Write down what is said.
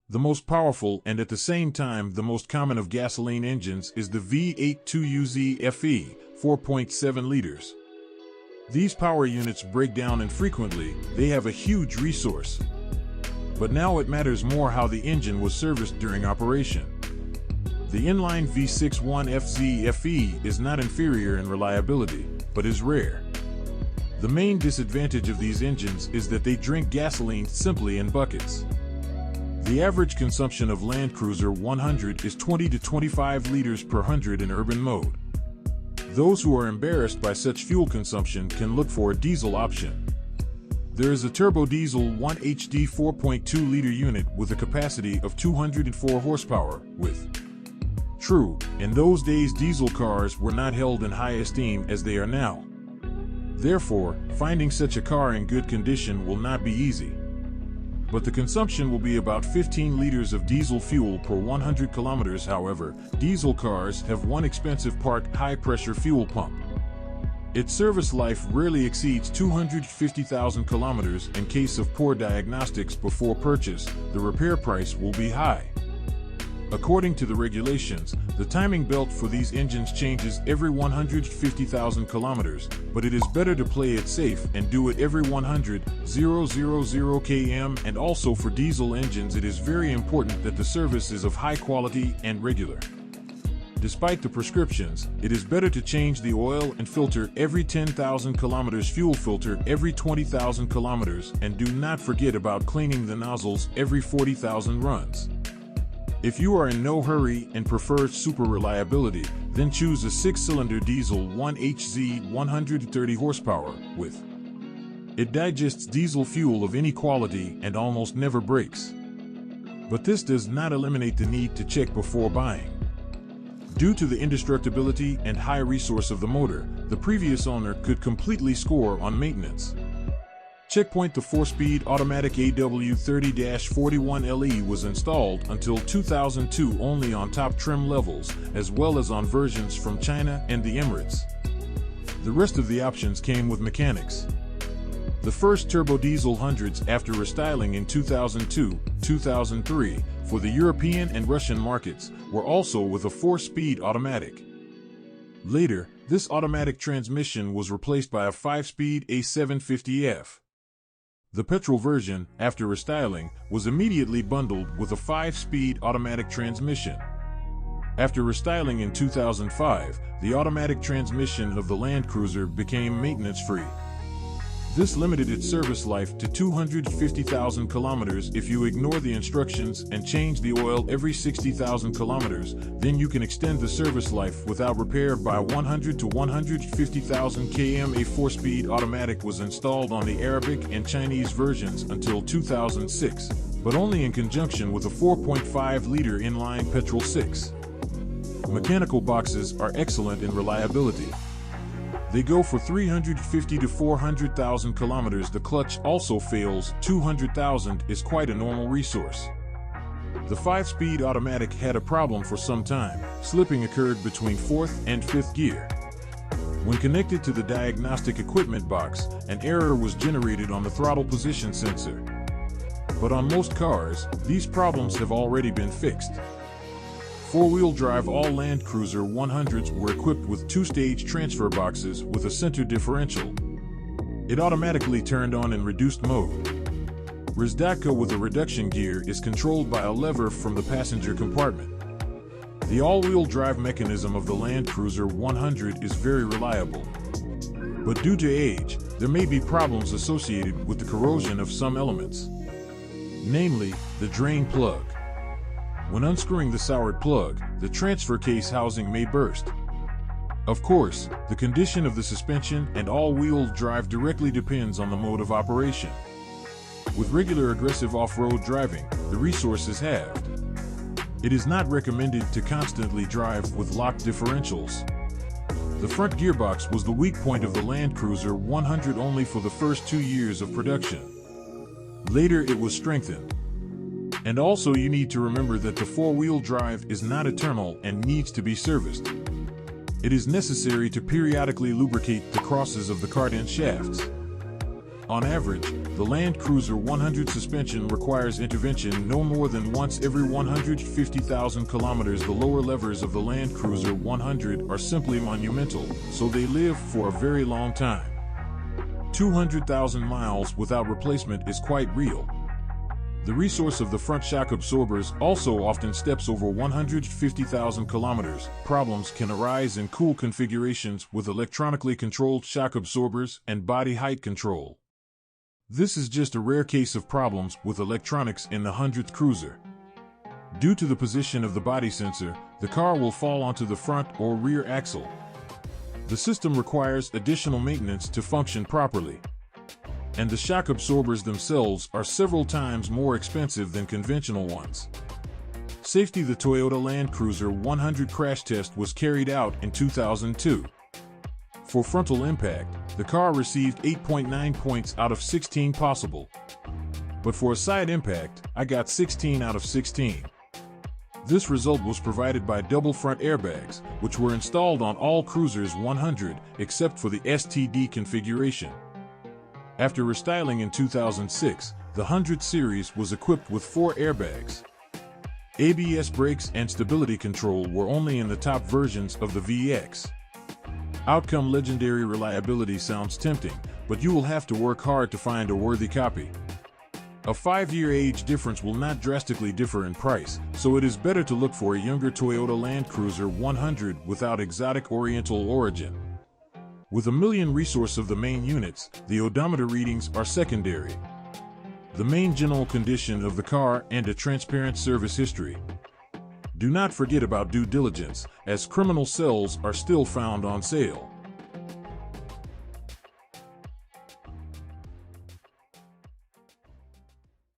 The most powerful and at the same time the most common of gasoline engines is the V8 2UZ FE, 4.7 liters. These power units break down infrequently, they have a huge resource. But now it matters more how the engine was serviced during operation. The inline V61FZ FE is not inferior in reliability, but is rare. The main disadvantage of these engines is that they drink gasoline simply in buckets. The average consumption of Land Cruiser 100 is 20 to 25 liters per 100 in urban mode. Those who are embarrassed by such fuel consumption can look for a diesel option. There is a turbo diesel 1HD 4.2 liter unit with a capacity of 204 horsepower with. True, in those days diesel cars were not held in high esteem as they are now. Therefore, finding such a car in good condition will not be easy. But the consumption will be about 15 liters of diesel fuel per 100 kilometers. However, diesel cars have one expensive part: high-pressure fuel pump. Its service life rarely exceeds 250,000 kilometers. In case of poor diagnostics before purchase, the repair price will be high. According to the regulations, the timing belt for these engines changes every 150,000 kilometers, but it is better to play it safe and do it every 100,000 km. And also for diesel engines, it is very important that the service is of high quality and regular. Despite the prescriptions, it is better to change the oil and filter every 10,000 kilometers, fuel filter every 20,000 kilometers, and do not forget about cleaning the nozzles every 40,000 runs. If you are in no hurry and prefer super reliability, then choose a 6-cylinder diesel 1HZ 130 horsepower with. It digests diesel fuel of any quality and almost never breaks. But this does not eliminate the need to check before buying. Due to the indestructibility and high resource of the motor, the previous owner could completely score on maintenance. Checkpoint. The 4-speed automatic AW30-41LE was installed until 2002 only on top trim levels, as well as on versions from China and the Emirates. The rest of the options came with mechanics. The first turbo diesel hundreds after restyling in 2002-2003 for the European and Russian markets were also with a 4-speed automatic. Later, this automatic transmission was replaced by a 5-speed A750F. The petrol version, after restyling, was immediately bundled with a 5-speed automatic transmission. After restyling in 2005, the automatic transmission of the Land Cruiser became maintenance-free. This limited its service life to 250,000 kilometers. If you ignore the instructions and change the oil every 60,000 kilometers, then you can extend the service life without repair by 100 to 150,000 km. A 4-speed automatic was installed on the Arabic and Chinese versions until 2006, but only in conjunction with a 4.5-liter inline petrol 6. Mechanical boxes are excellent in reliability. They go for 350 to 400,000 kilometers. The clutch also fails. 200,000 is quite a normal resource. The 5-speed automatic had a problem for some time. Slipping occurred between 4th and 5th gear. When connected to the diagnostic equipment box, an error was generated on the throttle position sensor. But on most cars, these problems have already been fixed. 4-wheel drive all Land Cruiser 100s were equipped with 2-stage transfer boxes with a center differential. It automatically turned on in reduced mode. Razdatka with a reduction gear is controlled by a lever from the passenger compartment. The all-wheel drive mechanism of the Land Cruiser 100 is very reliable. But due to age, there may be problems associated with the corrosion of some elements. Namely, the drain plug. When unscrewing the soured plug, the transfer case housing may burst. Of course, the condition of the suspension and all-wheel drive directly depends on the mode of operation. With regular aggressive off-road driving, the resource is halved. It is not recommended to constantly drive with locked differentials. The front gearbox was the weak point of the Land Cruiser 100 only for the first 2 years of production. Later it was strengthened. And also you need to remember that the 4-wheel drive is not eternal and needs to be serviced. It is necessary to periodically lubricate the crosses of the cardan shafts. On average, the Land Cruiser 100 suspension requires intervention no more than once every 150,000 kilometers. The lower levers of the Land Cruiser 100 are simply monumental, so they live for a very long time. 200,000 miles without replacement is quite real. The resource of the front shock absorbers also often steps over 150,000 kilometers. Problems can arise in cool configurations with electronically controlled shock absorbers and body height control. This is just a rare case of problems with electronics in the 100th Cruiser. Due to the position of the body sensor, the car will fall onto the front or rear axle. The system requires additional maintenance to function properly. And the shock absorbers themselves are several times more expensive than conventional ones. Safety: the Toyota Land Cruiser 100 crash test was carried out in 2002. For frontal impact, the car received 8.9 points out of 16 possible. But for a side impact, I got 16 out of 16. This result was provided by double front airbags, which were installed on all Cruisers 100 except for the STD configuration. After restyling in 2006, the 100 series was equipped with 4 airbags. ABS brakes and stability control were only in the top versions of the VX. Outcome: legendary reliability sounds tempting, but you will have to work hard to find a worthy copy. A 5-year age difference will not drastically differ in price, so it is better to look for a younger Toyota Land Cruiser 100 without exotic Oriental origin. With a million resource of the main units, the odometer readings are secondary. The main general condition of the car and a transparent service history. Do not forget about due diligence, as criminal cells are still found on sale.